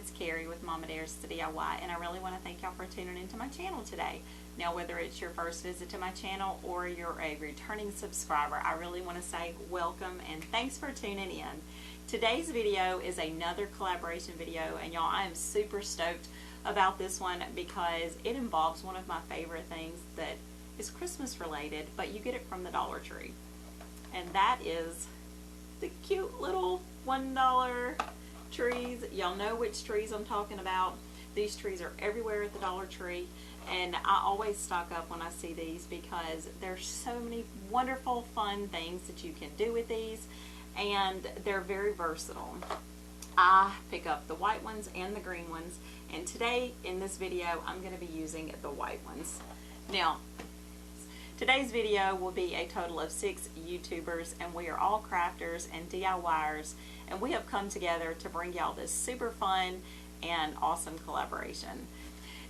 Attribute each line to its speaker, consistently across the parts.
Speaker 1: it's Carrie with Mama Dares to DIY, and I really want to thank y'all for tuning into my channel today. Now, whether it's your first visit to my channel or you're a returning subscriber, I really want to say welcome and thanks for tuning in. Today's video is another collaboration video, and y'all, I am super stoked about this one because it involves one of my favorite things that is Christmas related, but you get it from the Dollar Tree. And that is the cute little $1 trees. Y'all know which trees I'm talking about. These trees are everywhere at the Dollar Tree, and I always stock up when I see these because there's so many wonderful, fun things that you can do with these, and they're very versatile. I pick up the white ones and the green ones, and today in this video I'm going to be using the white ones. Now, today's video will be a total of 6 YouTubers, and we are all crafters and DIYers, and we have come together to bring y'all this super fun and awesome collaboration.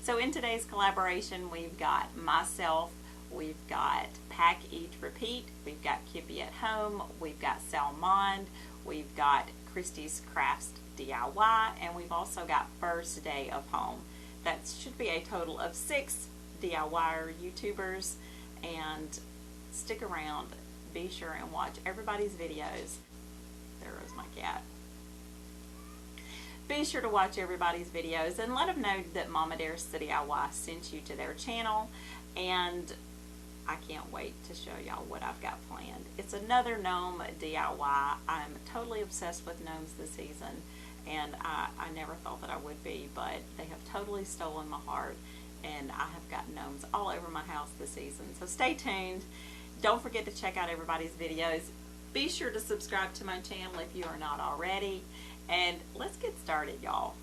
Speaker 1: So in today's collaboration, we've got myself, we've got Pack Eat Repeat, we've got Kippy at Home, we've got Salmond, we've got Christie's Crafts DIY, and we've also got First Day of Home. That should be a total of 6 DIYer YouTubers, and stick around, be sure and watch everybody's videos. There goes my cat. Be sure to watch everybody's videos and let them know that Mama Dares to DIY sent you to their channel, and I can't wait to show y'all what I've got planned. It's another gnome DIY. I'm totally obsessed with gnomes this season, and I never thought that I would be, but they have totally stolen my heart, and I have got gnomes all over my house this season. So stay tuned. Don't forget to check out everybody's videos. Be sure to subscribe to my channel if you are not already. And let's get started, y'all.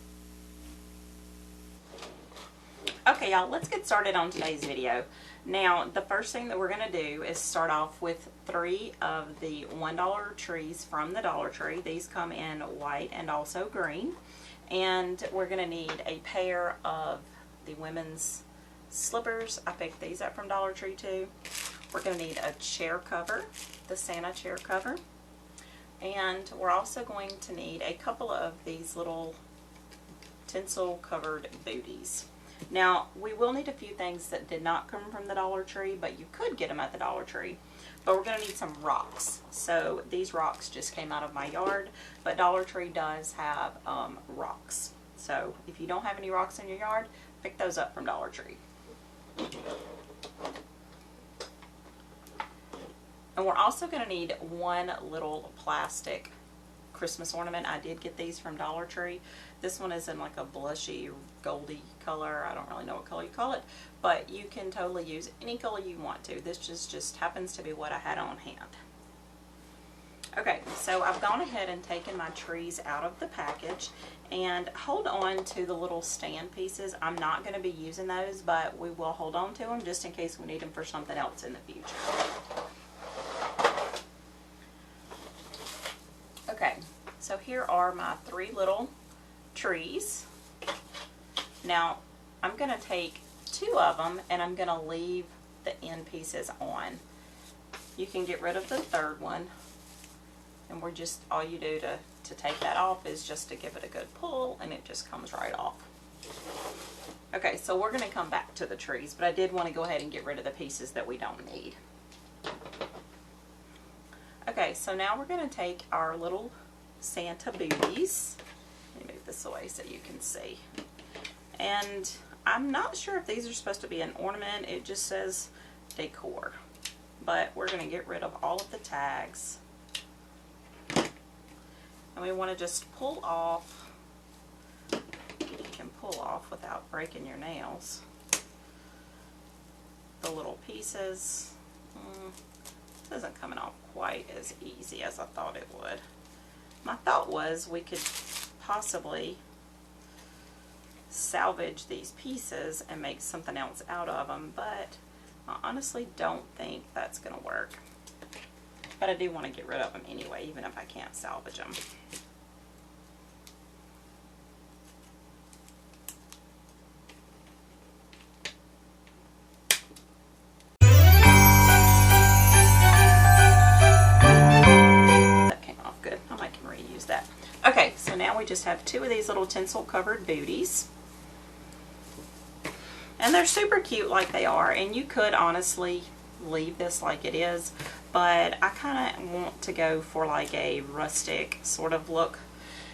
Speaker 1: Okay, y'all, let's get started on today's video. Now, the first thing that we're going to do is start off with 3 of the $1 trees from the Dollar Tree. These come in white and also green. And we're going to need a pair of the women's slippers. I picked these up from Dollar Tree too. We're going to need a chair cover, the Santa chair cover. And we're also going to need a couple of these little tinsel covered booties. Now, we will need a few things that did not come from the Dollar Tree, but you could get them at the Dollar Tree. But we're going to need some rocks. So these rocks just came out of my yard, but Dollar Tree does have rocks. So if you don't have any rocks in your yard, pick those up from Dollar Tree. And we're also going to need one little plastic Christmas ornament. I did get these from Dollar Tree. This one is in like a blushy, goldy color. I don't really know what color you call it, but you can totally use any color you want to. This just happens to be what I had on hand. Okay, so I've gone ahead and taken my trees out of the package, and hold on to the little stand pieces. I'm not going to be using those, but we will hold on to them just in case we need them for something else in the future. Okay, so here are my 3 little trees. Now, I'm going to take 2 of them and I'm going to leave the end pieces on. You can get rid of the 3rd one, and we're just, all you do to take that off is just to give it a good pull, and it just comes right off. Okay, so we're going to come back to the trees, but I did want to go ahead and get rid of the pieces that we don't need. Okay, so now we're going to take our little Santa booties. Let me move this away so you can see. And I'm not sure if these are supposed to be an ornament. It just says decor. But we're going to get rid of all of the tags. And we want to just pull off. You can pull off without breaking your nails. The little pieces. This isn't coming off quite as easy as I thought it would. My thought was we could possibly salvage these pieces and make something else out of them, but I honestly don't think that's going to work. But I do want to get rid of them anyway, even if I can't salvage them. have 2 of these little tinsel covered booties. And they're super cute like they are, and you could honestly leave this like it is, but I kind of want to go for like a rustic sort of look,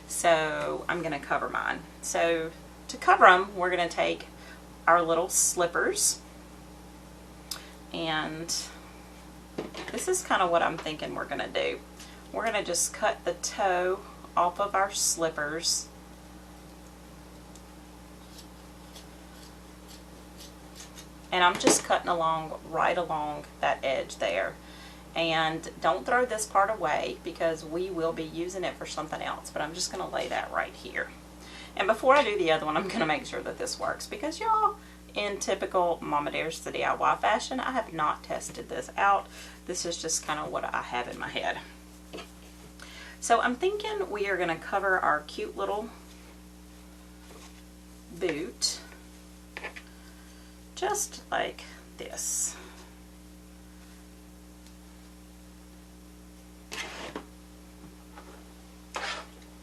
Speaker 1: so I'm going to cover mine. So to cover them, we're going to take our little slippers, and this is kind of what I'm thinking we're going to do. We're going to just cut the toe off of our slippers. And I'm just cutting along, right along that edge there. And don't throw this part away because we will be using it for something else. But I'm just going to lay that right here. And before I do the other one, I'm going to make sure that this works. Because y'all, in typical Mama Dares the DIY fashion, I have not tested this out. This is just kind of what I have in my head. So I'm thinking we are going to cover our cute little boot just like this.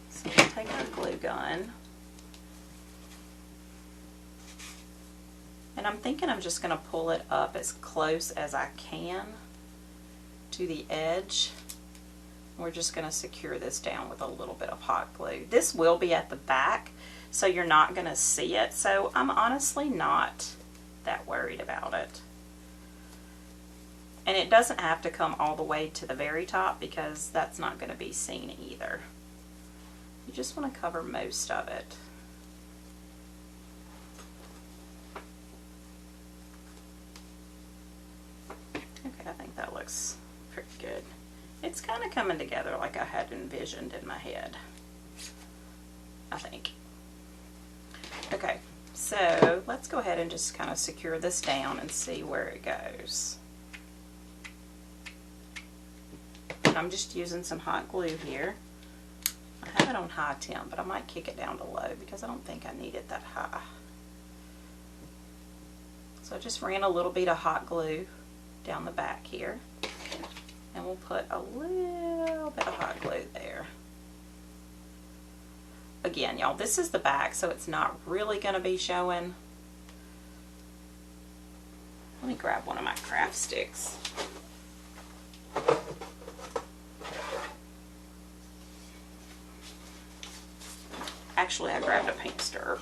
Speaker 1: So we'll take our glue gun, and I'm thinking I'm just going to pull it up as close as I can to the edge. We're just going to secure this down with a little bit of hot glue. This will be at the back, so you're not going to see it, so I'm honestly not that worried about it. And it doesn't have to come all the way to the very top because that's not going to be seen either. You just want to cover most of it. Okay, I think that looks pretty good. It's kind of coming together like I had envisioned in my head, I think. Okay. So let's go ahead and just kind of secure this down and see where it goes. I'm just using some hot glue here. I have it on high temp, but I might kick it down to low because I don't think I need it that high. So I just ran a little bit of hot glue down the back here, and we'll put a little bit of hot glue there. Again, y'all, this is the back, so it's not really going to be showing. Let me grab one of my craft sticks. Actually, I grabbed a paint stirrer.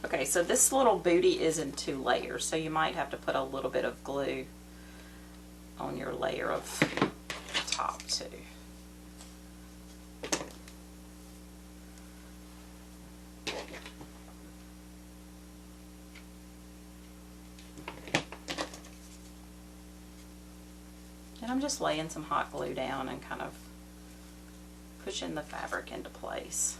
Speaker 1: Okay, so this little booty is in 2 layers, so you might have to put a little bit of glue on your layer of top too. And I'm just laying some hot glue down and kind of pushing the fabric into place.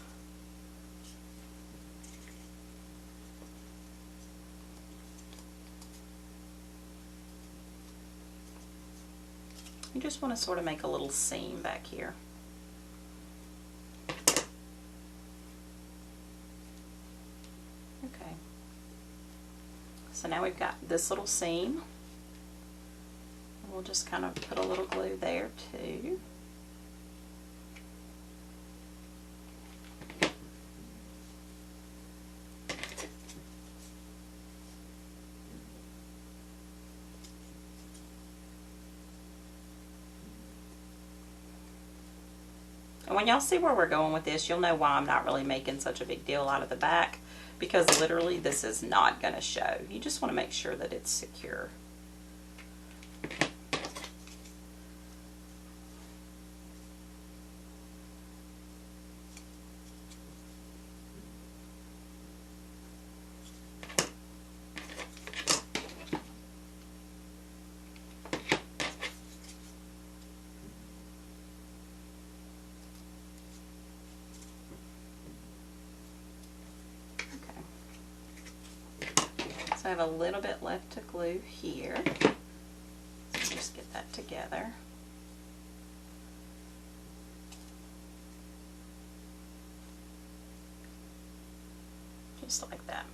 Speaker 1: You just want to sort of make a little seam back here. Okay. So now we've got this little seam. We'll just kind of put a little glue there too. And when y'all see where we're going with this, you'll know why I'm not really making such a big deal out of the back, because literally this is not going to show. You just want to make sure that it's secure. So I have a little bit left to glue here. So just get that together. Just like that.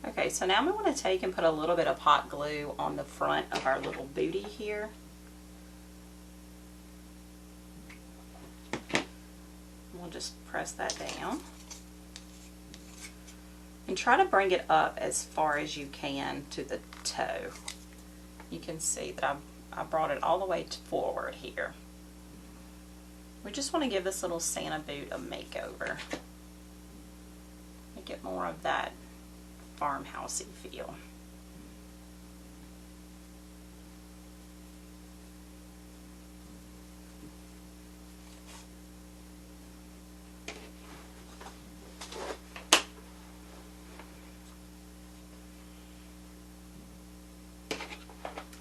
Speaker 1: Okay, so now I'm going to take and put a little bit of hot glue on the front of our little booty here. We'll just press that down. And try to bring it up as far as you can to the toe. You can see that I brought it all the way forward here. We just want to give this little Santa boot a makeover. Make it more of that farmhousey feel.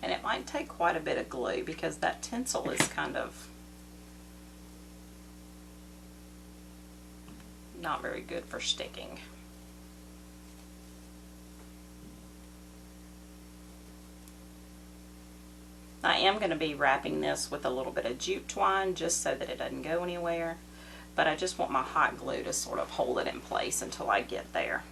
Speaker 1: And it might take quite a bit of glue because that tinsel is kind of not very good for sticking. I am going to be wrapping this with a little bit of jute twine just so that it doesn't go anywhere, but I just want my hot glue to sort of hold it in place until I get there.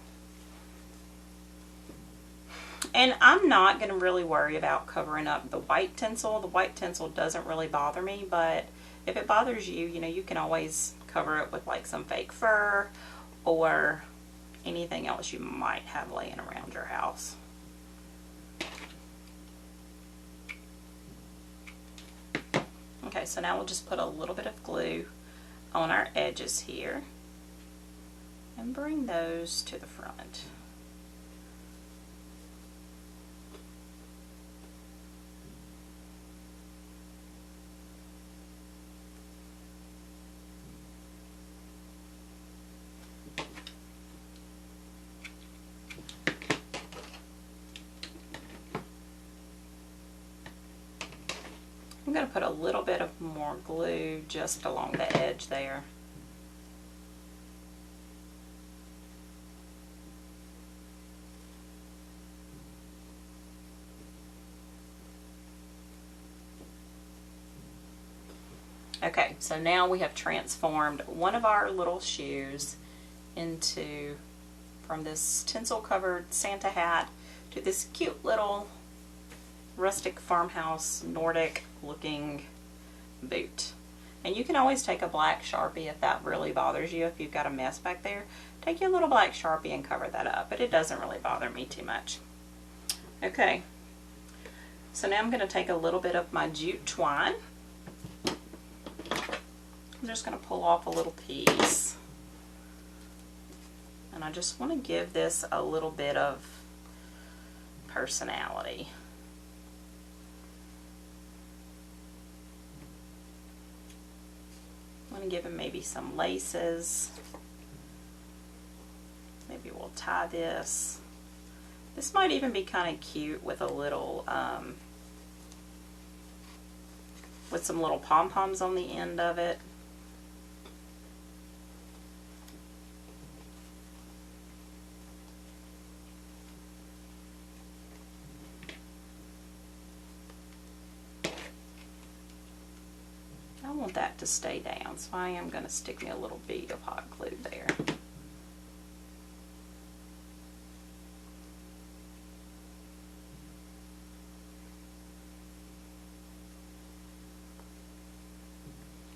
Speaker 1: And I'm not going to really worry about covering up the white tinsel. The white tinsel doesn't really bother me, but if it bothers you, you know, you can always cover it with like some fake fur or anything else you might have laying around your house. Okay, so now we'll just put a little bit of glue on our edges here and bring those to the front. I'm going to put a little bit of more glue just along the edge there. Okay, so now we have transformed one of our little shoes into, from this tinsel covered Santa hat to this cute little rustic farmhouse Nordic looking boot. And you can always take a black Sharpie if that really bothers you. If you've got a mess back there, take your little black Sharpie and cover that up, but it doesn't really bother me too much. Okay, so now I'm going to take a little bit of my jute twine. I'm just going to pull off a little piece, and I just want to give this a little bit of personality. I'm going to give him maybe some laces. Maybe we'll tie this. This might even be kind of cute with a little, with some little pom-poms on the end of it. I want that to stay down, so I am going to stick me a little bead of hot glue there.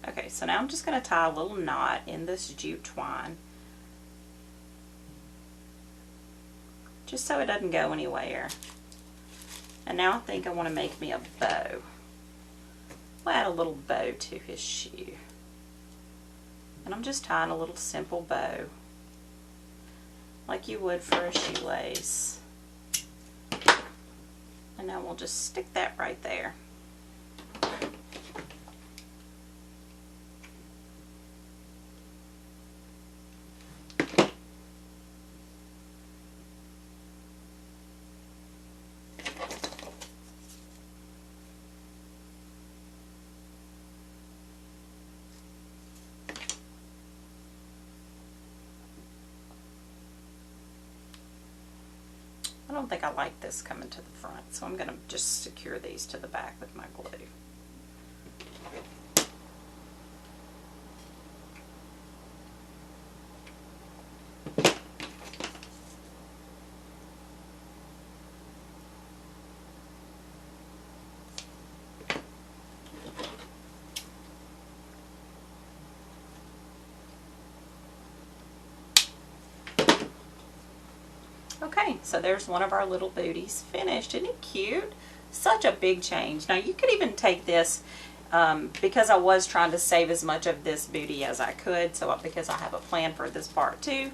Speaker 1: Okay, so now I'm just going to tie a little knot in this jute twine, just so it doesn't go anywhere. And now I think I want to make me a bow. We'll add a little bow to his shoe. And I'm just tying a little simple bow, like you would for a shoelace. And now we'll just stick that right there. I don't think I like this coming to the front, so I'm going to just secure these to the back with my glue. Okay, so there's one of our little booties finished. Isn't it cute? Such a big change. Now you could even take this, because I was trying to save as much of this booty as I could, so because I have a plan for this part too,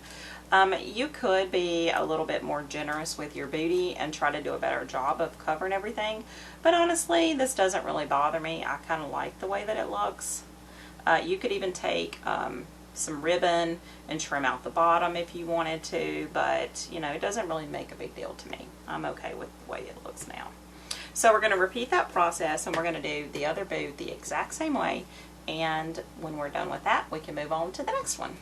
Speaker 1: you could be a little bit more generous with your booty and try to do a better job of covering everything. But honestly, this doesn't really bother me. I kind of like the way that it looks. You could even take some ribbon and trim out the bottom if you wanted to, but you know, it doesn't really make a big deal to me. I'm okay with the way it looks now. So we're going to repeat that process, and we're going to do the other boot the exact same way, and when we're done with that, we can move on to the next one.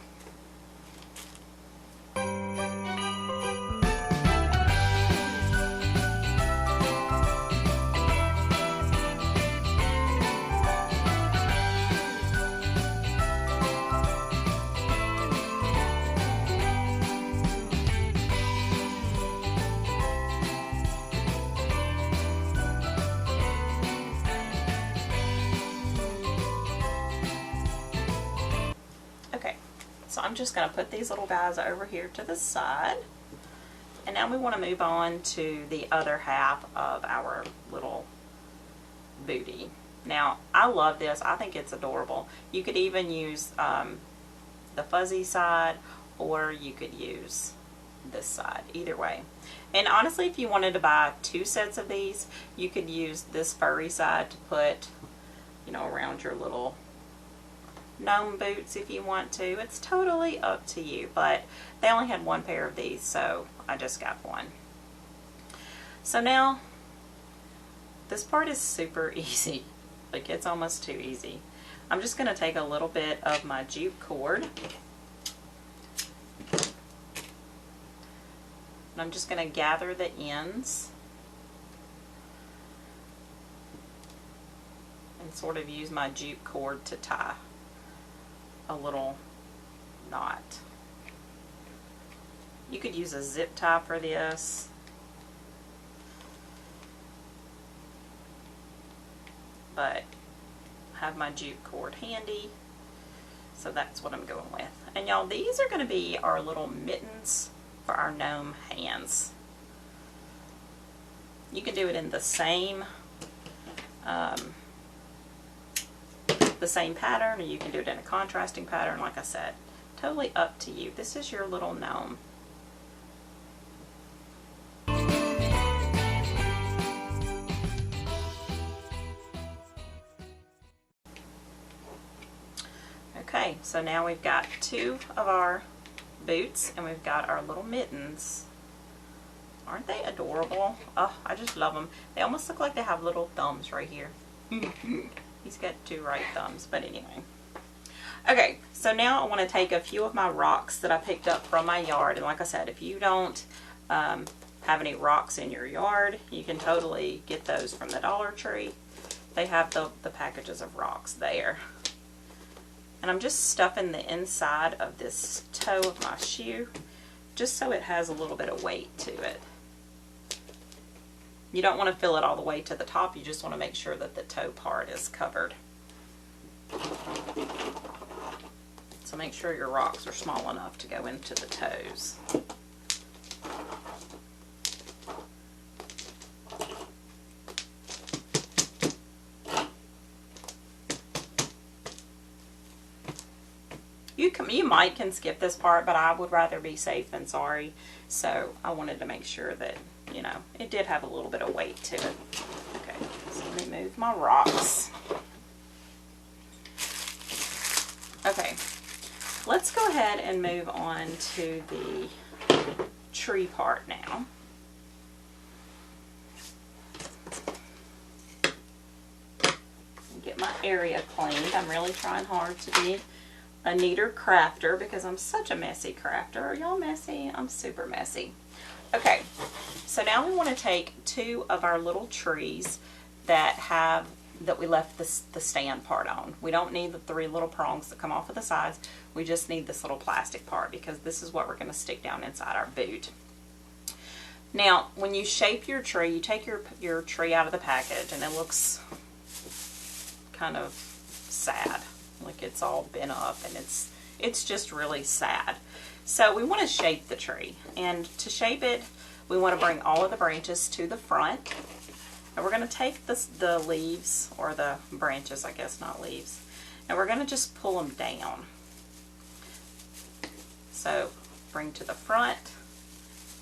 Speaker 1: So I'm just going to put these little guys over here to the side. And now we want to move on to the other half of our little booty. Now, I love this. I think it's adorable. You could even use the fuzzy side, or you could use this side. Either way. And honestly, if you wanted to buy 2 sets of these, you could use this furry side to put, you know, around your little gnome boots if you want to. It's totally up to you, but they only had 1 pair of these, so I just got 1. So now this part is super easy. Like, it's almost too easy. I'm just going to take a little bit of my jute cord, and I'm just going to gather the ends and sort of use my jute cord to tie a little knot. You could use a zip tie for this. But I have my jute cord handy, so that's what I'm going with. And y'all, these are going to be our little mittens for our gnome hands. You can do it in the same pattern, or you can do it in a contrasting pattern. Like I said, totally up to you. This is your little gnome. Okay, so now we've got 2 of our boots, and we've got our little mittens. Aren't they adorable? Oh, I just love them. They almost look like they have little thumbs right here. He's got 2 right thumbs, but anyway. Okay, so now I want to take a few of my rocks that I picked up from my yard. And like I said, if you don't have any rocks in your yard, you can totally get those from the Dollar Tree. They have the packages of rocks there. And I'm just stuffing the inside of this toe of my shoe, just so it has a little bit of weight to it. You don't want to fill it all the way to the top, you just want to make sure that the toe part is covered. So make sure your rocks are small enough to go into the toes. You might can skip this part, but I would rather be safe than sorry. So I wanted to make sure that, you know, it did have a little bit of weight to it. Okay, so let me move my rocks. Okay, let's go ahead and move on to the tree part now. Get my area cleaned. I'm really trying hard to be a neater crafter because I'm such a messy crafter. Are y'all messy? I'm super messy. Okay, so now we want to take 2 of our little trees that we left the stand part on. We don't need the 3 little prongs that come off of the sides. We just need this little plastic part because this is what we're going to stick down inside our boot. Now, when you shape your tree, you take your tree out of the package and it looks kind of sad. Like it's all bent up and it's It's just really sad. So we want to shape the tree, and to shape it we want to bring all of the branches to the front, and we're going to take the leaves, or the branches, I guess, not leaves, and we're going to just pull them down. So bring to the front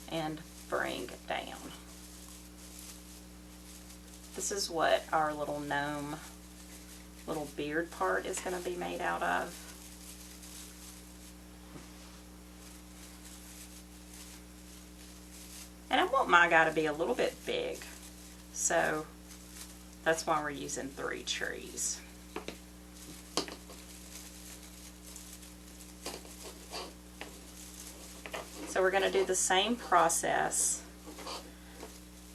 Speaker 1: and bring down. This is what our little gnome, little beard part is going to be made out of. And I want my guy to be a little bit big, so that's why we're using 3 trees. So we're going to do the same process,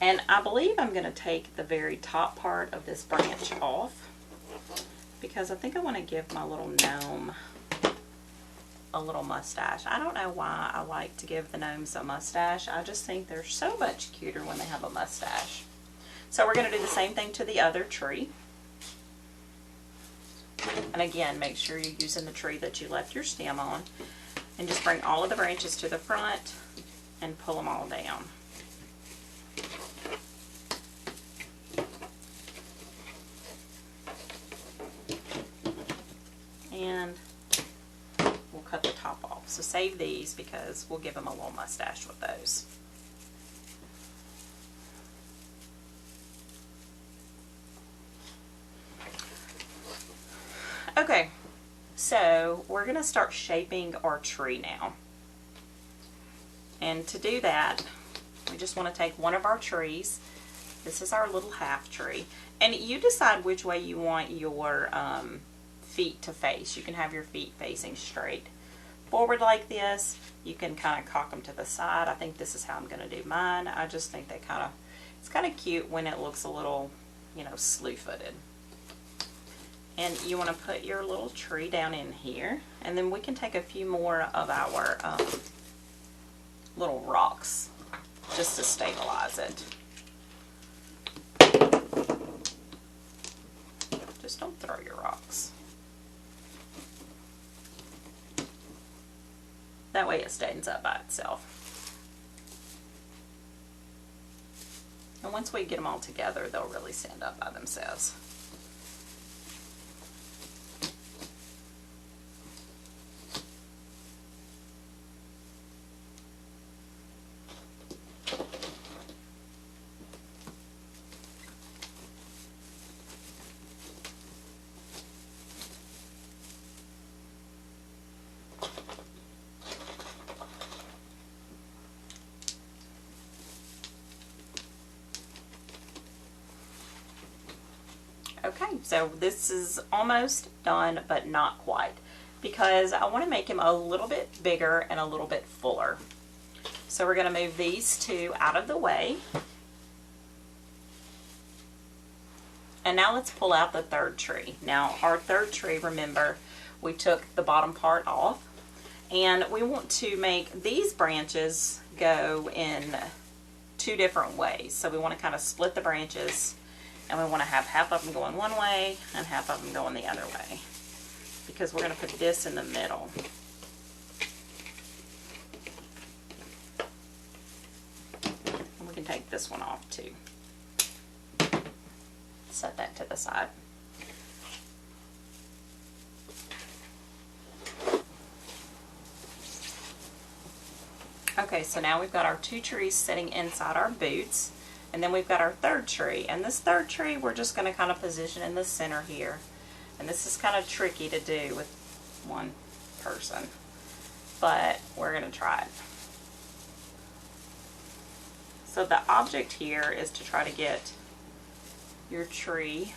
Speaker 1: and I believe I'm going to take the very top part of this branch off, because I think I want to give my little gnome a little mustache. I don't know why I like to give the gnomes a mustache. I just think they're so much cuter when they have a mustache. So we're going to do the same thing to the other tree. And again, make sure you're using the tree that you left your stem on. And just bring all of the branches to the front and pull them all down. And we'll cut the top off. So save these because we'll give them a little mustache with those. Okay, so we're going to start shaping our tree now. And to do that, we just want to take one of our trees. This is our little half tree. And you decide which way you want your feet to face. You can have your feet facing straight forward like this. You can kind of cock them to the side. I think this is how I'm going to do mine. I just think they it's kind of cute when it looks a little, you know, slew-footed. And you want to put your little tree down in here, and then we can take a few more of our little rocks just to stabilize it. Just don't throw your rocks. That way it stands up by itself. And once we get them all together, they'll really stand up by themselves. Okay, so this is almost done, but not quite, because I want to make him a little bit bigger and a little bit fuller. So we're going to move these two out of the way. And now let's pull out the third tree. Now our third tree, remember, we took the bottom part off, and we want to make these branches go in 2 different ways. So we want to kind of split the branches, and we want to have half of them going one way and half of them going the other way, because we're going to put this in the middle. And we can take this one off too. Set that to the side. Okay, so now we've got our 2 trees sitting inside our boots. And then we've got our third tree, and this third tree we're just going to kind of position in the center here. And this is kind of tricky to do with one person, but we're going to try it. So the object here is to try to get your tree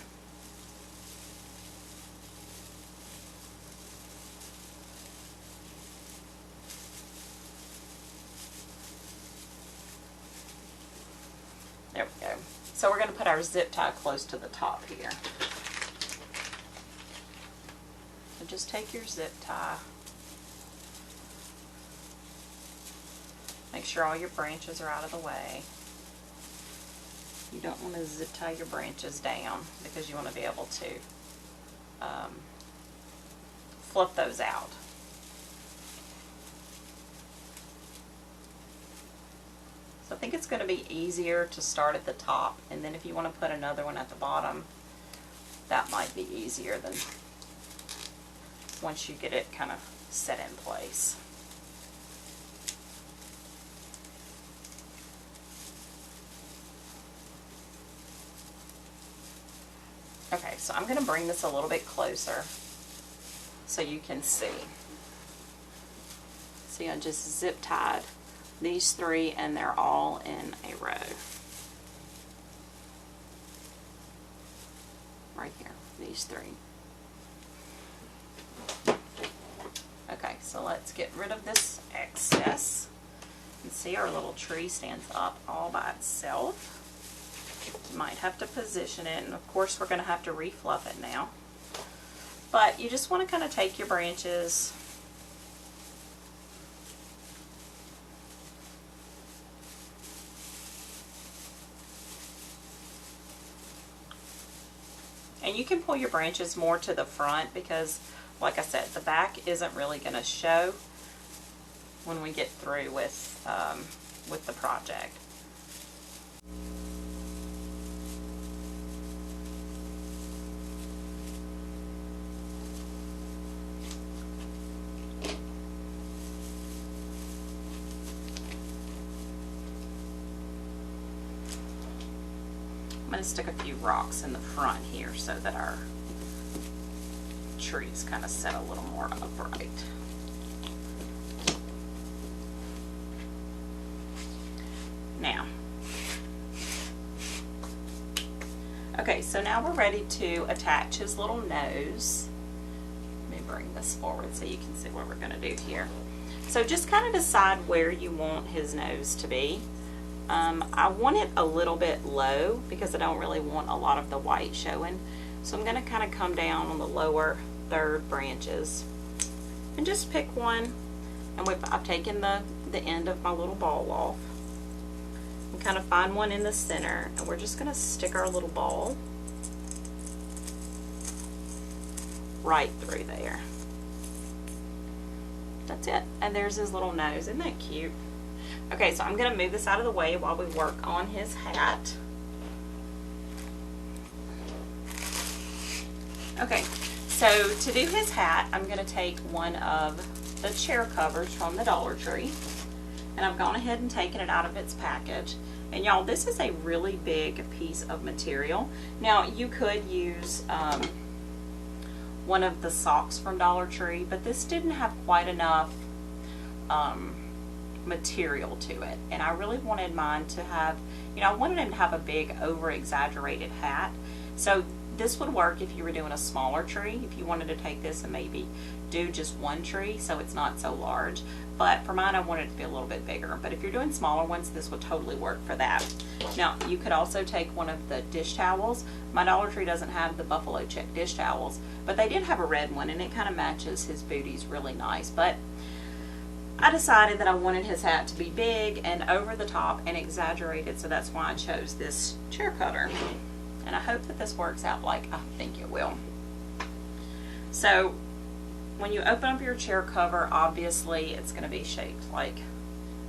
Speaker 1: there we go. So we're going to put our zip tie close to the top here. So just take your zip tie. Make sure all your branches are out of the way. You don't want to zip tie your branches down because you want to be able to fluff those out. think it's going to be easier to start at the top, and then if you want to put another one at the bottom, that might be easier than once you get it kind of set in place. Okay, so I'm going to bring this a little bit closer so you can see. See, I just zip tied these 3 and they're all in a row. Right here, these 3. Okay, so let's get rid of this excess. You can see our little tree stands up all by itself. You might have to position it, and of course we're going to have to refluff it now. But you just want to kind of take your branches and you can pull your branches more to the front because, like I said, the back isn't really going to show when we get through with the project. I'm going to stick a few rocks in the front here so that our trees kind of set a little more upright. Now, okay, so now we're ready to attach his little nose. Let me bring this forward so you can see what we're going to do here. So just kind of decide where you want his nose to be. I want it a little bit low because I don't really want a lot of the white showing. So I'm going to kind of come down on the lower 3rd branches and just pick one. And I've taken the end of my little ball off. And kind of find one in the center, and we're just going to stick our little ball right through there. That's it. And there's his little nose. Isn't that cute? Okay, so I'm going to move this out of the way while we work on his hat. Okay, so to do his hat, I'm going to take one of the chair covers from the Dollar Tree, and I've gone ahead and taken it out of its package. And y'all, this is a really big piece of material. Now, you could use one of the socks from Dollar Tree, but this didn't have quite enough material to it, and I really wanted mine to have, you know, I wanted him to have a big over-exaggerated hat. So this would work if you were doing a smaller tree, if you wanted to take this and maybe do just one tree so it's not so large. But for mine, I wanted it to be a little bit bigger. But if you're doing smaller ones, this would totally work for that. Now, you could also take one of the dish towels. My Dollar Tree doesn't have the buffalo check dish towels, but they did have a red one, and it kind of matches his booties really nice. But I decided that I wanted his hat to be big and over the top and exaggerated, so that's why I chose this chair cover. And I hope that this works out like I think it will. So when you open up your chair cover, obviously it's going to be shaped like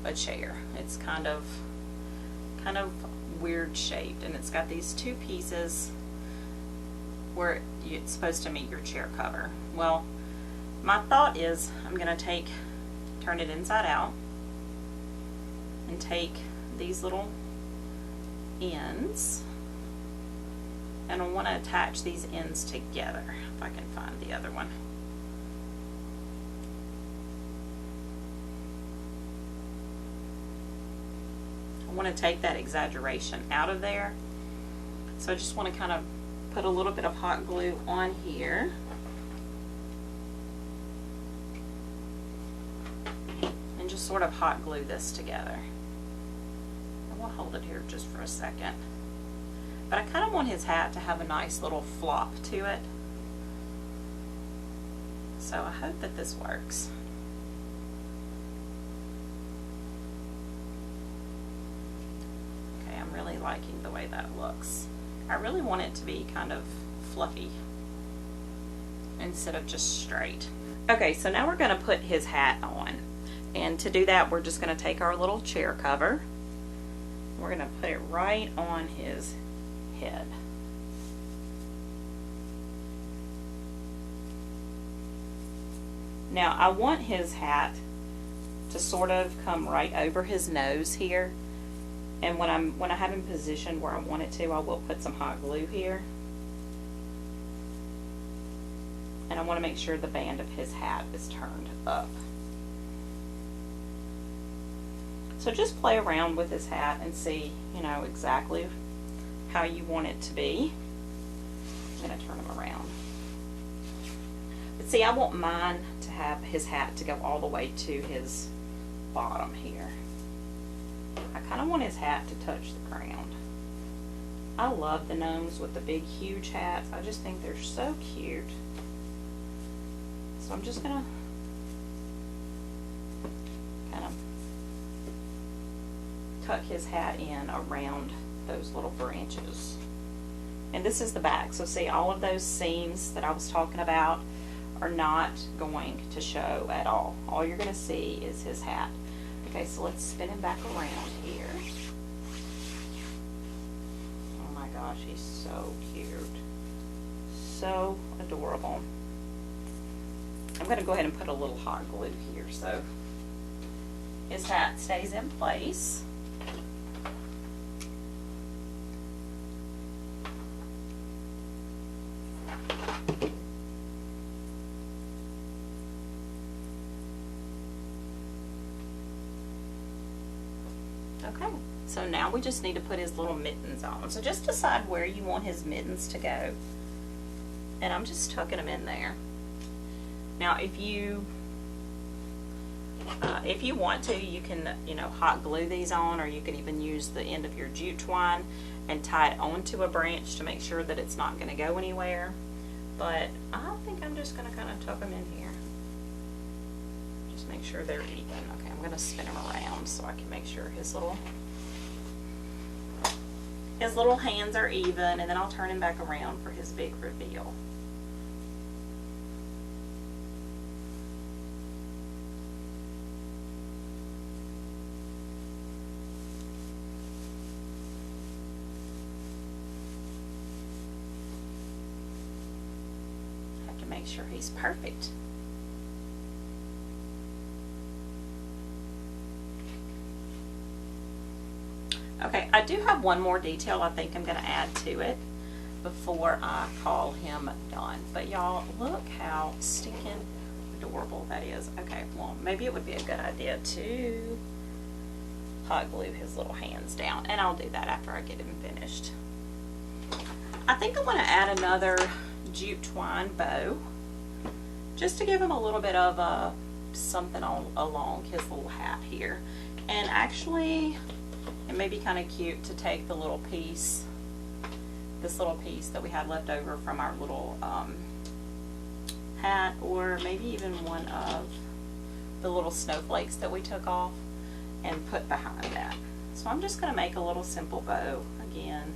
Speaker 1: a chair. It's kind of weird shaped, and it's got these 2 pieces where it's supposed to meet your chair cover. Well, my thought is I'm going to turn it inside out and take these little ends, and I want to attach these ends together if I can find the other one. I want to take that exaggeration out of there, so I just want to kind of put a little bit of hot glue on here. Just sort of hot glue this together. And we'll hold it here just for a second. But I kind of want his hat to have a nice little flop to it. So I hope that this works. Okay, I'm really liking the way that looks. I really want it to be kind of fluffy instead of just straight. Okay, so now we're going to put his hat on. And to do that, we're just going to take our little chair cover We're going to put it right on his head. Now I want his hat to sort of come right over his nose here, and when I have him positioned where I want it to, I will put some hot glue here, and I want to make sure the band of his hat is turned up. So just play around with his hat and see, you know, exactly how you want it to be. I'm going to turn him around. But see, I want mine to have his hat to go all the way to his bottom here. I kind of want his hat to touch the ground. I love the gnomes with the big huge hats. I just think they're so cute. So I'm just going to kind of tuck his hat in around those little branches. And this is the back. So see, all of those seams that I was talking about are not going to show at all. All you're going to see is his hat. Okay, so let's spin him back around here. Oh my gosh, he's so cute. So adorable. I'm going to go ahead and put a little hot glue here so his hat stays in place. Okay, so now we just need to put his little mittens on. So just decide where you want his mittens to go. And I'm just tucking them in there. Now if you want to, you can, you know, hot glue these on, or you can even use the end of your jute twine and tie it onto a branch to make sure that it's not going to go anywhere. But I think I'm just going to kind of tuck them in here. Just make sure they're even. Okay, I'm going to spin him around so I can make sure his little hands are even, and then I'll turn him back around for his big reveal. Have to make sure he's perfect. Okay, I do have one more detail I think I'm going to add to it before I call him done. But y'all, look how stinking adorable that is. Okay, well, maybe it would be a good idea to hot glue his little hands down, and I'll do that after I get him finished. I think I want to add another jute twine bow just to give him a little bit of something along his little hat here. And actually, it may be kind of cute to take the little piece, this little piece that we had left over from our little hat, or maybe even one of the little snowflakes that we took off, and put behind that. So I'm just going to make a little simple bow again,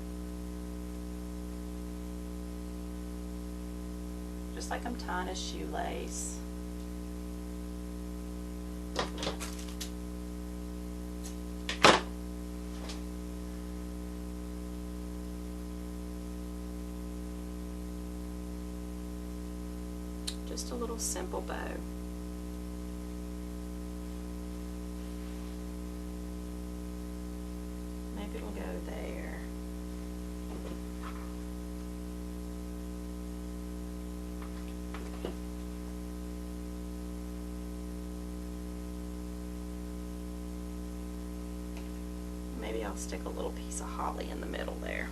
Speaker 1: just like I'm tying a shoelace. Just a little simple bow. Maybe it'll go there. Maybe I'll stick a little piece of holly in the middle there.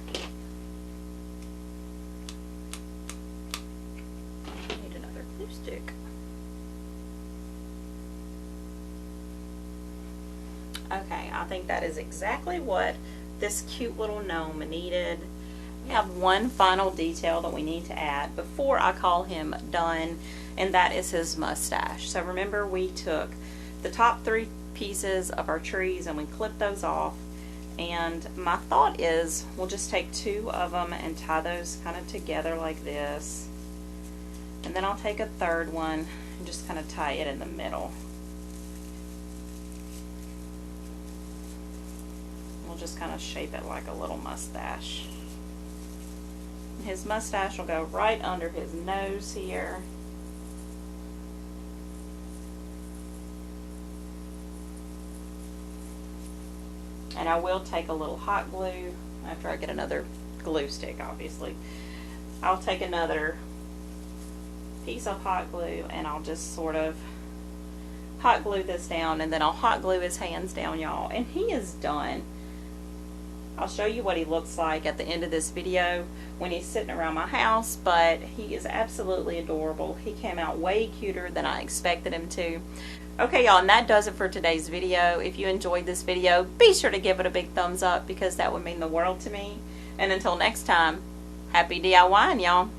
Speaker 1: Stick. Okay, I think that is exactly what this cute little gnome needed. We have one final detail that we need to add before I call him done, and that is his mustache. So remember, we took the top 3 pieces of our trees and we clipped those off, and my thought is we'll just take 2 of them and tie those kind of together like this. And then I'll take a 3rd one and just kind of tie it in the middle. we'll just kind of shape it like a little mustache. His mustache will go right under his nose here. And I will take a little hot glue after I get another glue stick, obviously. I'll take another piece of hot glue and I'll just sort of hot glue this down, and then I'll hot glue his hands down, y'all. And he is done. I'll show you what he looks like at the end of this video when he's sitting around my house, but he is absolutely adorable. He came out way cuter than I expected him to. Okay, y'all, and that does it for today's video. If you enjoyed this video, be sure to give it a big thumbs up because that would mean the world to me. And until next time, happy DIYing, y'all.